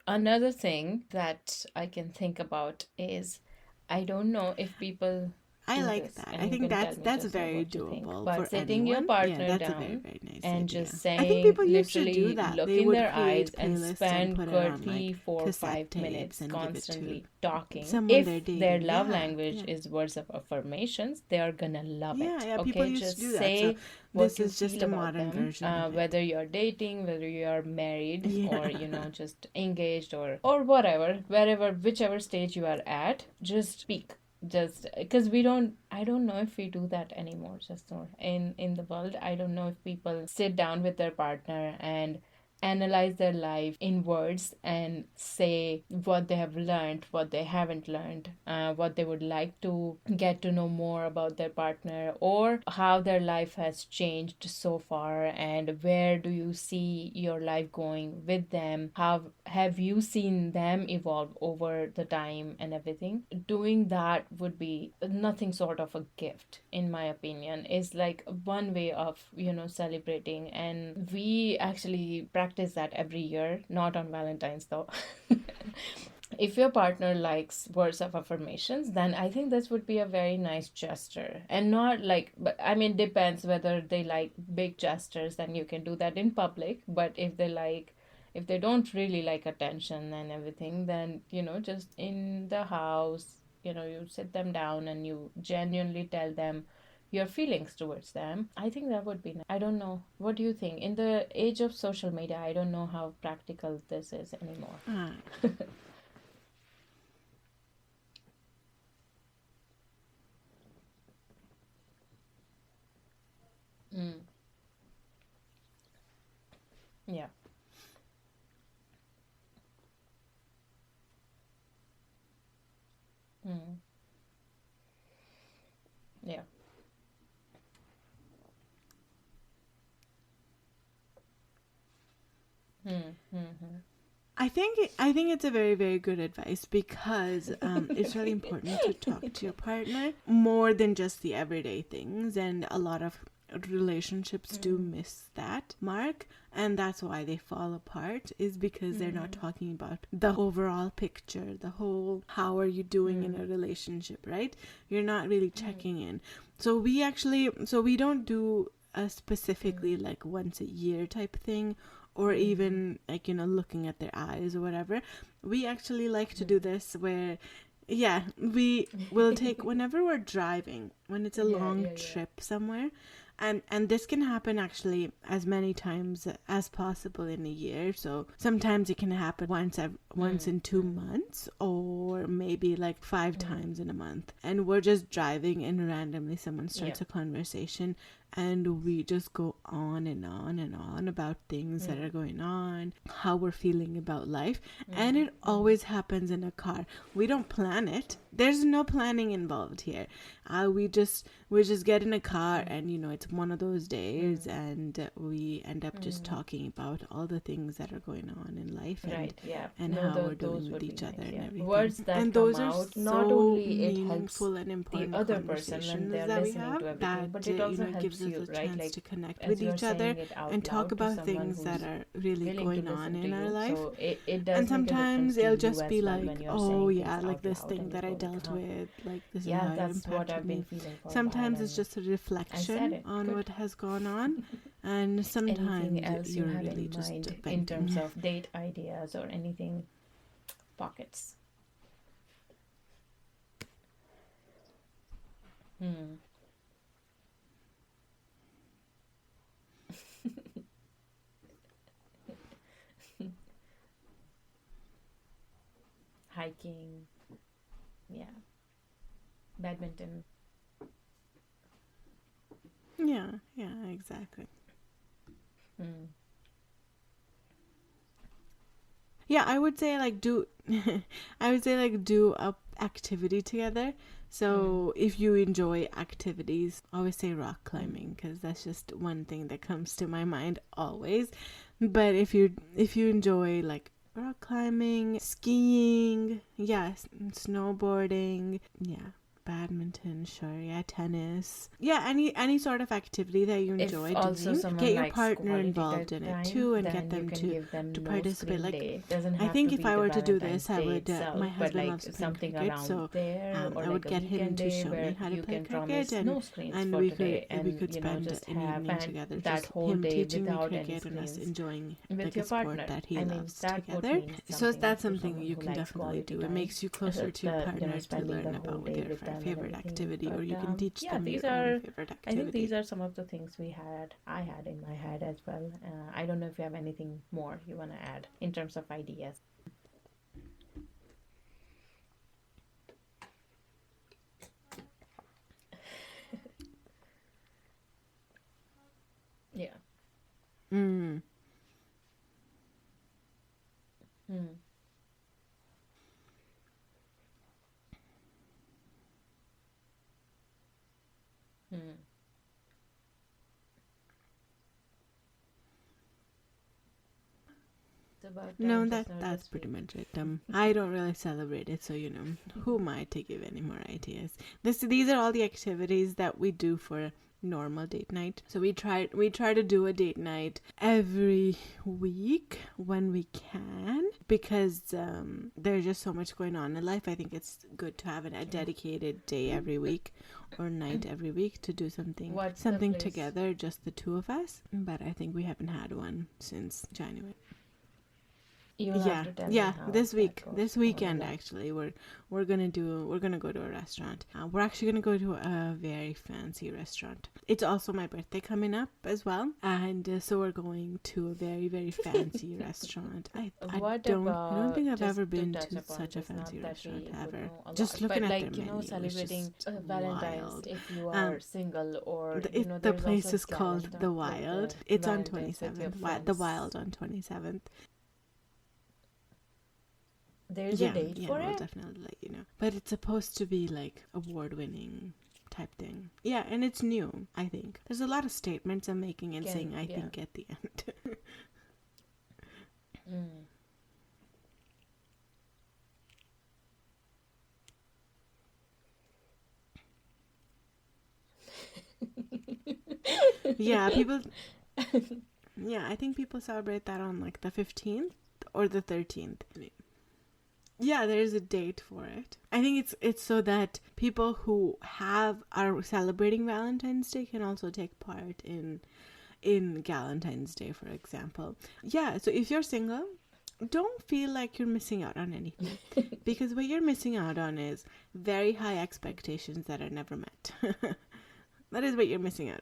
Another thing that I can think about is I don't know if people I do like this, that. and I you think can tell that's me that's just very what you think. doable But for sitting your anyone. partner That's a very, down very nice and idea. just I think saying, people used to do literally that. look They in would their eyes create and playlists and spend put it good on three, like 4, cassette 5 minutes tapes and give it to constantly talking. someone they're If their dating. love Yeah, language yeah. is words of affirmations, they are gonna love Yeah, it. yeah, people Okay, used to just do that. So say what this you is just feel a about modern them, version of it. whether you're dating, whether you're married, or Yeah. just engaged, or whatever, wherever, whichever stage you are at, just speak. Just because I don't know if we do that anymore, just not in the world. I don't know if people sit down with their partner and analyze their life in words and say what they have learned, what they haven't learned, what they would like to get to know more about their partner, or how their life has changed so far, and where do you see your life going with them, how have you seen them evolve over the time and everything. Doing that would be nothing sort of a gift, in my opinion. Is like one way of celebrating, and we actually practice that every year, not on Valentine's though. If your partner likes words of affirmations, then I think this would be a very nice gesture. And not like, but I mean, depends whether they like big gestures, then you can do that in public. But if they don't really like attention and everything, then, just in the house, you sit them down and you genuinely tell them your feelings towards them. I think that would be nice. I don't know. What do you think? In the age of social media, I don't know how practical this is anymore. Mm. Yeah. Mm. Yeah. Mm. Mm-hmm. I think it's a very, very good advice, because it's really important to talk to your partner more than just the everyday things, and a lot of relationships do miss that mark, and that's why they fall apart, is because they're not talking about the overall picture, the whole how are you doing in a relationship, right? You're not really checking in. So we don't do a specifically like once a year type thing, or even like looking at their eyes or whatever. We actually like to do this where we will take whenever we're driving, when it's a long trip somewhere. And this can happen actually as many times as possible in a year. So sometimes it can happen once in 2 months, or maybe like 5 times in a month. And we're just driving and randomly someone starts a conversation, and we just go on and on and on about things that are going on, how we're feeling about life. And it always happens in a car. We don't plan it. There's no planning involved here. We just get in a car, and it's one of those days, and we end up just talking about all the things that are going on in life, and how we're doing with each other and everything. Words that and come those are out, so not only it helps meaningful and important the other person when they're that we listening have, to everything, but it also helps gives us you, a right? chance Like, to connect as with you're each other saying it out and talk loud to about someone things that who's are really willing to going listen on to in our you. life. So it does And make a sometimes difference to it'll you just as be well like, when you're oh saying yeah, things like out this loud, thing and that I you go like, dealt huh, with, like this is yeah, how it that's what I've impacted been me. feeling for a while, Sometimes it's and just a I said reflection it. on Good. what has gone on, and Anything sometimes else you you're have really in just mind in venting. terms of date ideas or anything? Pockets. Hmm. Hiking. Yeah. Badminton. Yeah, exactly. Hmm. Yeah, I would say like do I would say like do a activity together. So if you enjoy activities, I always say rock climbing, because that's just one thing that comes to my mind always. But if you enjoy like rock climbing, skiing, yes, snowboarding, yeah, badminton, sure, yeah, tennis, yeah, any sort of activity that you If enjoy also doing, someone get your likes partner quality involved in it time, too, and then get you them can to give them to no participate. screen Like, day. Doesn't I have think to if be I the were to do Valentine's this, I Day would. itself, My but husband like loves playing something cricket, around so there, or I like would a get him weekend to day show me where how to you play can cricket, promise no screens and for we today, could and spend just an have evening together, that just whole him day teaching me without any cricket and us screens enjoying with like your a sport partner. that he I mean, loves that would together. mean So something that's to something someone you who can likes definitely quality do. It time. makes you closer to your partner to Spending the learn whole about what day their with them and favorite everything. activity, or But you can teach yeah, them these your own are. favorite I think these activity. are some of the things I had in my head as well. I don't know if you have anything more you want to add in terms of ideas. Yeah. Mm. Hmm. Hmm. It's about No, time, just now that's this pretty week. much it. I don't really celebrate it, so who am I to give any more ideas? These are all the activities that we do for normal date night. So we try to do a date night every week when we can, because there's just so much going on in life. I think it's good to have a dedicated day every week or night every week to do something What's the something place? together, just the two of us. But I think we haven't had one since January. You will have to tell me how This that week, goes. this Oh, weekend yeah. actually, we're gonna go to a restaurant. We're actually gonna go to a very fancy restaurant. It's also my birthday coming up as well, and so we're going to a very, very fancy restaurant. I What don't about, think I've just ever to been touch to upon such a this, not fancy that restaurant we would ever. know a Just lot, looking but at like, their menu is celebrating just Valentine's wild. if you are single, or The there's place also is called Galentine, The like Wild. the It's on Valentine's with your 27th. The friends. Wild on 27th. There's a date Yeah, for we'll it? definitely let you know. But it's supposed to be like award-winning type thing. Yeah, and it's new, I think. There's a lot of statements I'm making and saying I think at the end. Mm. Yeah, people. Yeah, I think people celebrate that on like the 15th or the 13th. Yeah, there is a date for it. I think it's so that people who are celebrating Valentine's Day can also take part in Galentine's Day, for example. Yeah, so if you're single, don't feel like you're missing out on anything, because what you're missing out on is very high expectations that are never met. That is what you're missing out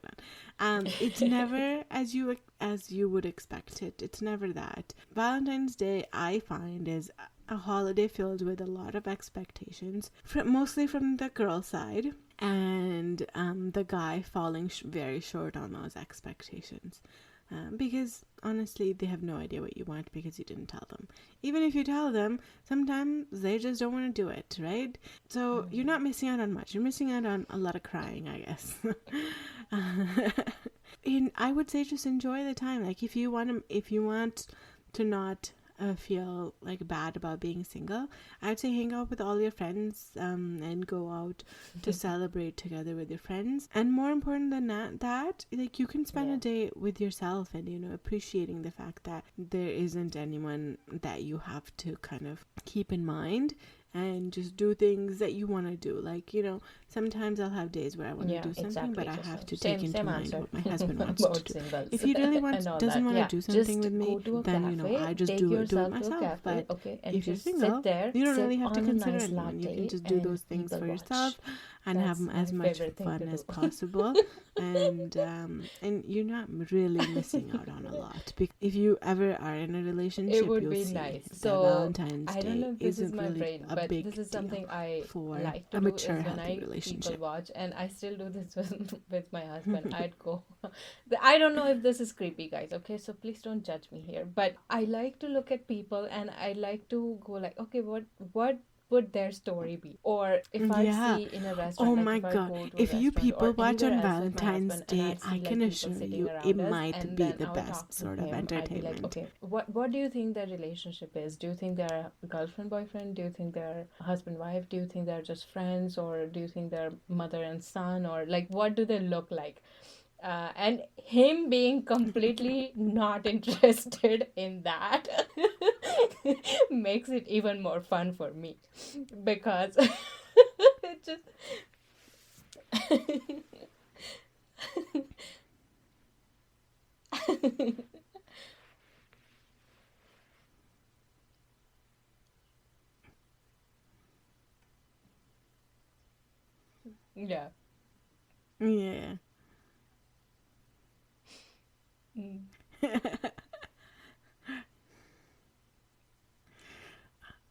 on. It's never as you would expect it. It's never that. Valentine's Day, I find, is a holiday filled with a lot of expectations, mostly from the girl side, and the guy falling very short on those expectations. Because honestly, they have no idea what you want because you didn't tell them. Even if you tell them, sometimes they just don't want to do it, right? So you're not missing out on much. You're missing out on a lot of crying, I guess. And I would say just enjoy the time. Like if you want to not feel like bad about being single, I'd say hang out with all your friends and go out to celebrate together with your friends. And more important than that, like you can spend a day with yourself and, you know, appreciating the fact that there isn't anyone that you have to kind of keep in mind, and just do things that you want to do. Like, you know, sometimes I'll have days where I want to do something, but I have to take into mind what my husband wants to do. If he really doesn't want to do something with me, then, you know, I just do it myself. But if you're single, you don't really have to consider anyone. You can just do those things for yourself and have as much fun as possible. And you're not really missing out on a lot. If you ever are in a relationship, it would be nice. So Valentine's I don't know if this is my really brain, but this is something I like to do is when I people watch, and I still do this with my husband. I'd go, I don't know if this is creepy, guys, okay, so please don't judge me here, but I like to look at people and I like to go like, okay, what would their story be? Or if I see in a restaurant, oh my god, if you people watch on Valentine's Day, I can assure you it might be the best sort of entertainment. Like, okay, what do you think their relationship is? Do you think they're girlfriend boyfriend? Do you think they're husband wife? Do you think they're just friends? Or do you think they're mother and son? Or like, what do they look like? And him being completely not interested in that makes it even more fun for me, because it just yeah.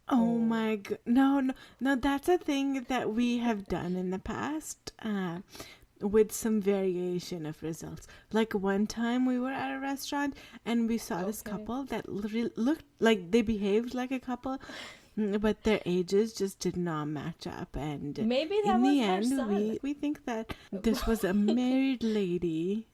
Oh my god. No, that's a thing that we have done in the past with some variation of results. Like one time we were at a restaurant and we saw this couple that looked like they behaved like a couple, but their ages just did not match up, and maybe that in was the her end son. we think that this was a married lady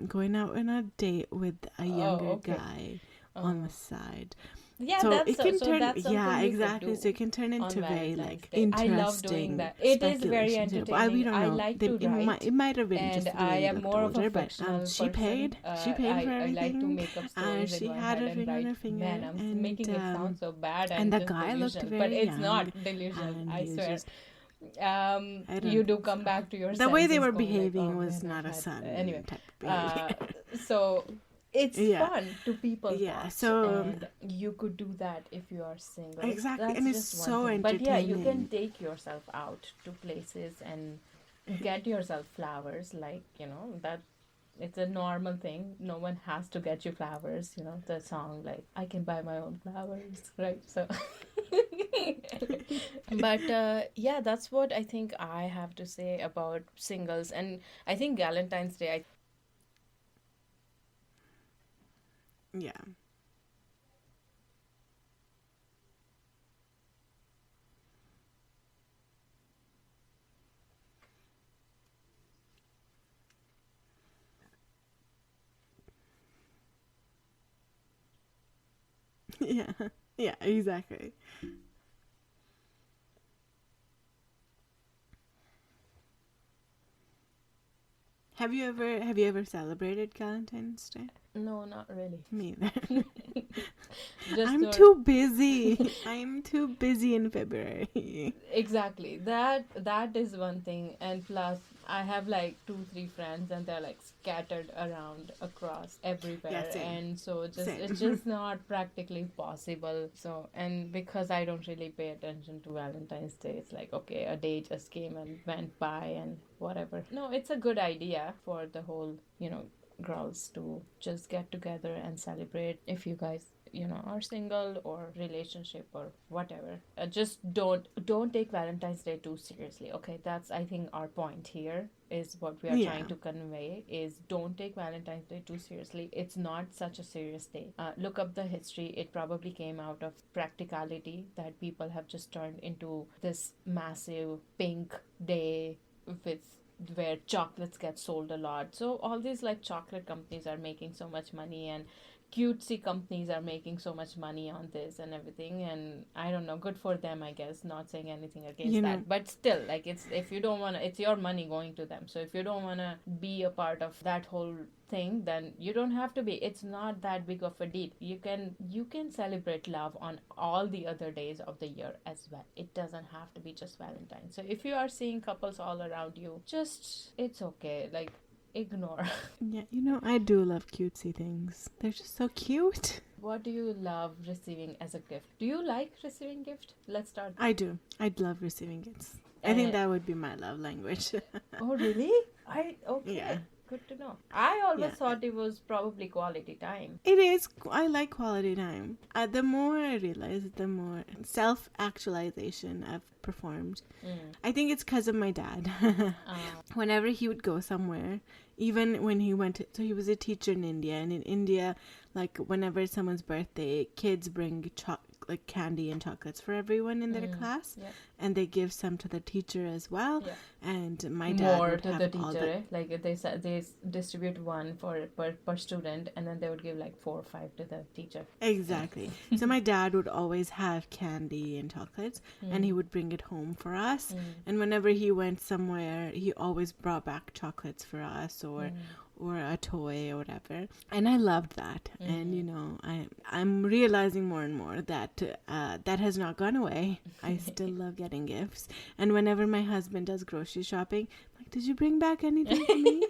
going out on a date with a younger guy on the side. Yeah, so that's it can turn exactly. So it can turn into very like Day. interesting. I love doing that. It is very entertaining. We don't know. I like to write. It might have been and just I am more older, of a but she paid. She paid for everything. I like to make up stories she in my had head a ring on her finger. Man, I'm making it sound so bad. And the guy looked very but it's young, not delusional. I swear. You do come back to your the way they were like, behaving was not a son anyway type behavior. So it's fun to people watch, so and you could do that if you are single. Exactly. That's and it's so entertaining. But yeah, you can take yourself out to places and get yourself flowers, like, you know, that it's a normal thing. No one has to get you flowers, you know, the song like I can buy my own flowers, right? So but yeah, that's what I think I have to say about singles. And I think Valentine's Day, yeah. Yeah, exactly. Have you ever celebrated Valentine's Day? no, not really. Me neither. Just I'm too busy. I'm too busy in February. Exactly. That is one thing. And plus, I have like 2-3 friends, and they're like scattered around across everywhere. Yeah, same. And so Same. it's just not practically possible. So, and because I don't really pay attention to Valentine's Day, it's like, okay, a day just came and went by and whatever. No, it's a good idea for the whole, you know, girls to just get together and celebrate. If you guys are single or relationship or whatever, just don't take Valentine's Day too seriously. Okay, that's, I think, our point here is what we are trying to convey is don't take Valentine's Day too seriously. It's not such a serious day. Look up the history. It probably came out of practicality that people have just turned into this massive pink day with where chocolates get sold a lot. So all these like chocolate companies are making so much money, and cutesy companies are making so much money on this and everything, and I don't know, good for them, I guess. Not saying anything against that, but still, like, it's, if you don't want to, it's your money going to them, so if you don't want to be a part of that whole thing, then you don't have to be. It's not that big of a deal. You can celebrate love on all the other days of the year as well. It doesn't have to be just Valentine. So if you are seeing couples all around you, just, it's okay, like, ignore. Yeah, I do love cutesy things. They're just so cute. What do you love receiving as a gift? Do you like receiving gift? Let's start. I do. I'd love receiving gifts. I think that would be my love language. Oh, really? Okay. Yeah. Good to know. I always thought it was probably quality time. It is. I like quality time. The more I realize, the more self-actualization I've performed. I think it's because of my dad. Whenever he would go somewhere, even when he went so he was a teacher in India, and in India, like, whenever it's someone's birthday, kids bring like candy and chocolates for everyone in their class, and they give some to the teacher as well. And my dad more would to have the teacher, all the... like they distribute one per student, and then they would give like 4 or 5 to the teacher. Exactly. So my dad would always have candy and chocolates, and he would bring it home for us. And whenever he went somewhere, he always brought back chocolates for us, or a toy or whatever, and I loved that. And I'm realizing more and more that that has not gone away. I still love getting gifts, and whenever my husband does grocery shopping, I'm like, did you bring back anything for me?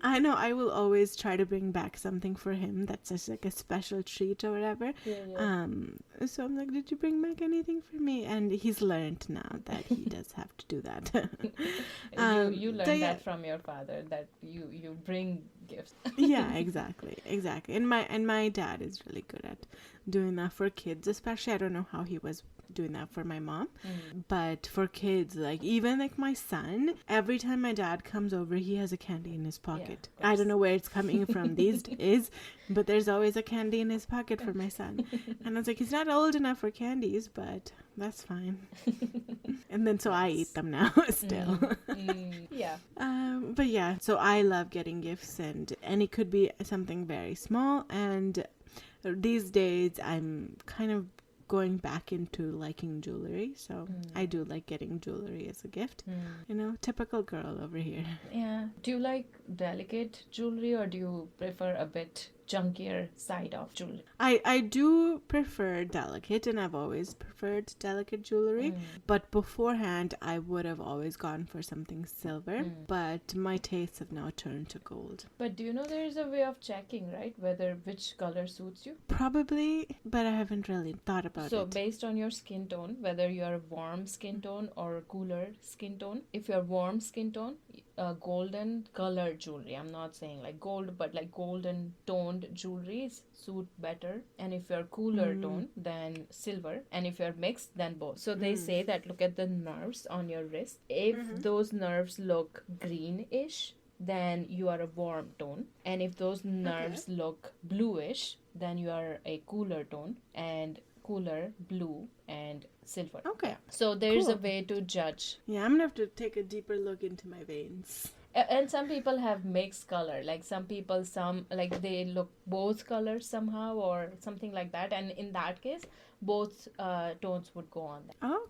I know I will always try to bring back something for him that's just like a special treat or whatever. So I'm like, did you bring back anything for me? And he's learned now that he does have to do that. You learned that from your father, that you bring gifts. Yeah, exactly. And my dad is really good at doing that for kids, especially. I don't know how he was doing that for my mom, but for kids, like, even like my son, every time my dad comes over, he has a candy in his pocket. I don't know where it's coming from these days, but there's always a candy in his pocket for my son. And I was like, he's not old enough for candies, but that's fine. And then so I eat them now still. But yeah, so I love getting gifts, and it could be something very small. And these days I'm kind of going back into liking jewelry, so I do like getting jewelry as a gift. Typical girl over here. Yeah. Do you like delicate jewelry, or do you prefer a bit junkier side of jewelry? I do prefer delicate, and I've always preferred delicate jewelry, but beforehand I would have always gone for something silver, but my tastes have now turned to gold. But do you know there is a way of checking, right, which color suits you? Probably, but I haven't really thought about it. So based on your skin tone, whether you're a warm skin tone or a cooler skin tone, if you're warm skin tone, golden colored jewelry, I'm not saying like gold, but like golden toned jewelries suit better. And if you're cooler tone, then silver. And if you're mixed, then both. So they say that look at the nerves on your wrist. If those nerves look greenish, then you are a warm tone. And if those nerves look bluish, then you are a cooler tone. And cooler, blue, and silver. Okay. Yeah. So there's a way to judge. Yeah, I'm gonna have to take a deeper look into my veins. And some people have mixed color. Like some people, like they look both colors somehow or something like that. And in that case, both tones would go on there. Oh,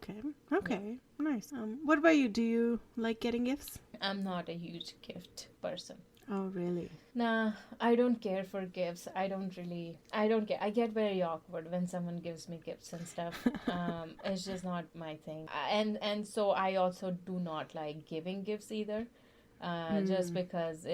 okay. Yeah. Nice. What about you? Do you like getting gifts? I'm not a huge gift person. Oh, really? Nah, I don't care for gifts. I don't care. I get very awkward when someone gives me gifts and stuff. It's just not my thing. And so I also do not like giving gifts either. Just because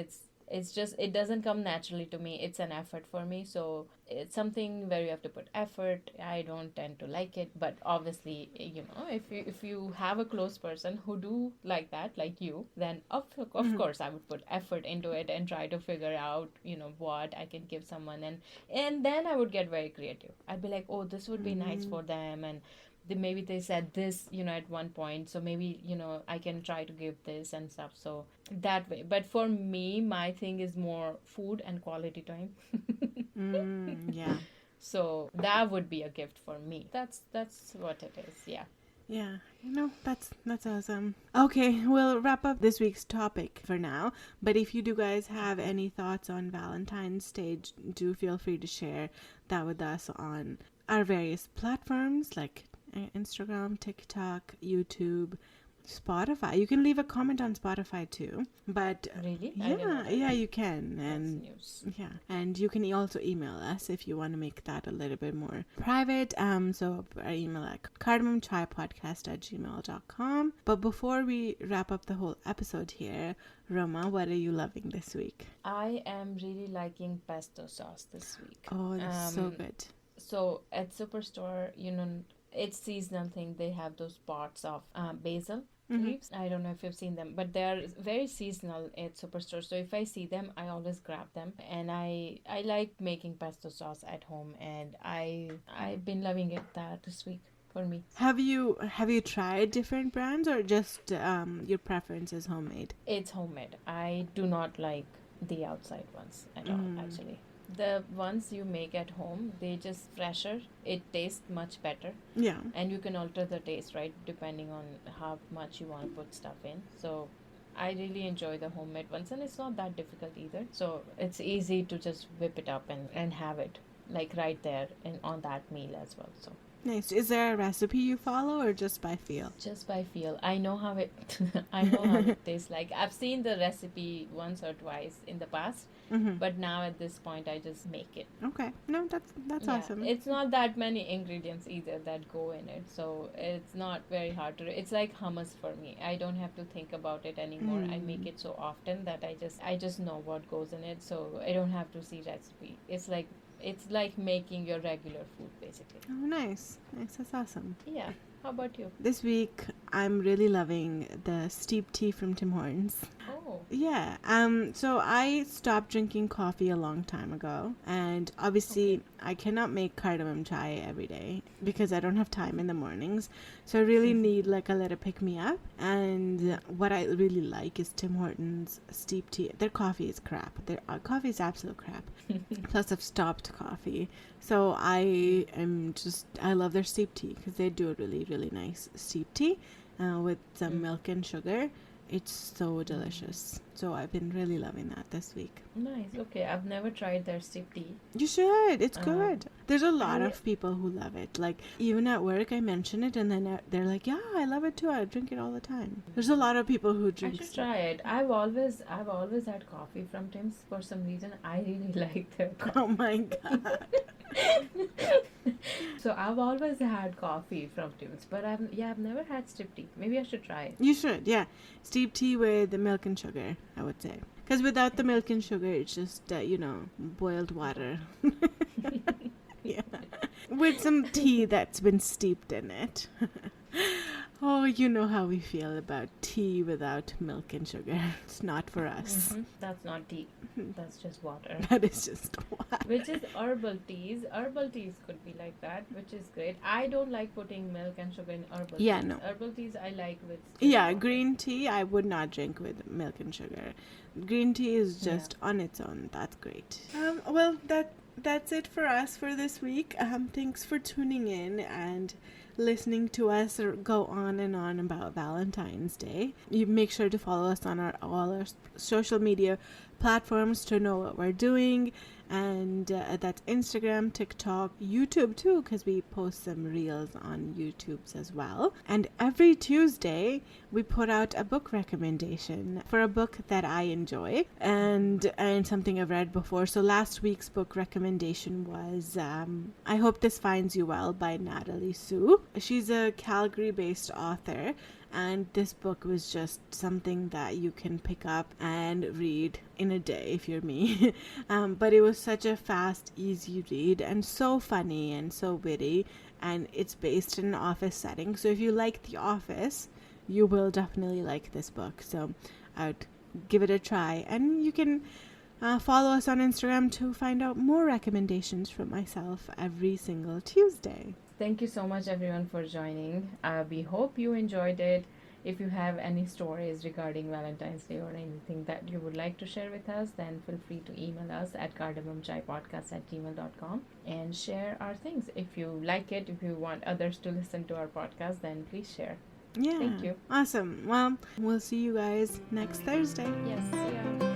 it doesn't come naturally to me. It's an effort for me. So it's something where you have to put effort. I don't tend to like it, but obviously, if you have a close person who do like that, like you, then of course I would put effort into it and try to figure out, what I can give someone, and then I would get very creative. I'd be like, oh, this would be nice for them, and maybe they said this, at one point, so maybe, I can try to give this and stuff, so that way. But for me, my thing is more food and quality time. Yeah. So that would be a gift for me. That's what it is. Yeah. Yeah, that's awesome. Okay, we'll wrap up this week's topic for now. But if you do guys have any thoughts on Valentine's Day, do feel free to share that with us on our various platforms like Instagram, TikTok, YouTube, Spotify. You can leave a comment on Spotify too. But really? Yeah, you can. And news. Yeah, and you can also email us if you want to make that a little bit more private. So our email at cardamomchaipodcast@gmail.com. But before we wrap up the whole episode here, Roma, what are you loving this week? I am really liking pesto sauce this week. Oh, it's so good. So at Superstore, it's seasonal thing. They have those pots of basil leaves. I don't know if you've seen them, but they're very seasonal at Superstore. So if I see them, I always grab them. And I like making pesto sauce at home, and I've been loving it that this week for me. Have you tried different brands, or just your preference is homemade? It's homemade. I do not like the outside ones at all, actually. The ones you make at home, they just fresher. It tastes much better. Yeah. And you can alter the taste, right, depending on how much you want to put stuff in. So I really enjoy the homemade ones, and it's not that difficult either. So it's easy to just whip it up and have it like right there and on that meal as well. So nice. Is there a recipe you follow, or just by feel? Just by feel. I know how it tastes like. I've seen the recipe once or twice in the past, but now at this point I just make it. Okay. No, that's awesome. It's not that many ingredients either that go in it, so it's not very hard to. It's like hummus for me. I don't have to think about it anymore. I make it so often that I just know what goes in it, so I don't have to see recipe. It's like making your regular food, basically. Oh, nice. That's awesome. Yeah. How about you? This week, I'm really loving the steep tea from Tim Hortons. Oh. Yeah. So I stopped drinking coffee a long time ago, and obviously I cannot make cardamom chai every day because I don't have time in the mornings. So I really need like a little pick me up. And what I really like is Tim Hortons steep tea. Their coffee is crap. Their coffee is absolute crap. Plus, I've stopped coffee. So I love their steep tea because they do a really, really nice steep tea with some milk and sugar. It's so delicious. So I've been really loving that this week. Nice. Okay. I've never tried their steep tea. You should. It's good. There's a lot of people who love it. Like, even at work, I mention it, and then they're like, yeah, I love it too. I drink it all the time. There's a lot of people who drink I should try it. I've always had coffee from Tim's for some reason. I really like their coffee. Oh my God. So I've always had coffee from Tim's, but I've never had steep tea. Maybe I should try it. You should, yeah. Steep tea with the milk and sugar, I would say. Because without the milk and sugar, it's just, boiled water. Yeah. With some tea that's been steeped in it. Oh, you know how we feel about tea without milk and sugar. It's not for us. That's not tea. That's just water. That is just water. Which is herbal teas. Herbal teas could be like that, which is great. I don't like putting milk and sugar in herbal teas. Yeah, no. Herbal teas I like with water. Green tea I would not drink with milk and sugar. Green tea is just on its own. That's great. Well, that's it for us for this week. Thanks for tuning in and listening to us go on and on about Valentine's Day. You make sure to follow us on all our social media platforms to know what we're doing, and that's Instagram, TikTok, YouTube too, because we post some reels on YouTube as well. And every Tuesday we put out a book recommendation for a book that I enjoy and something I've read before. So last week's book recommendation was I Hope This Finds You Well by Natalie Sue. She's a Calgary-based author, And this book was just something that you can pick up and read in a day if you're me. But it was such a fast, easy read and so funny and so witty. And it's based in an office setting. So if you like The Office, you will definitely like this book. So I'd give it a try. And you can follow us on Instagram to find out more recommendations from myself every single Tuesday. Thank you so much, everyone, for joining. We hope you enjoyed it. If you have any stories regarding Valentine's Day or anything that you would like to share with us, then feel free to email us at cardamomchaipodcast@gmail.com and share our things. If you like it, if you want others to listen to our podcast, then please share. Yeah. Thank you. Awesome. Well, we'll see you guys next Thursday. Yes, see ya.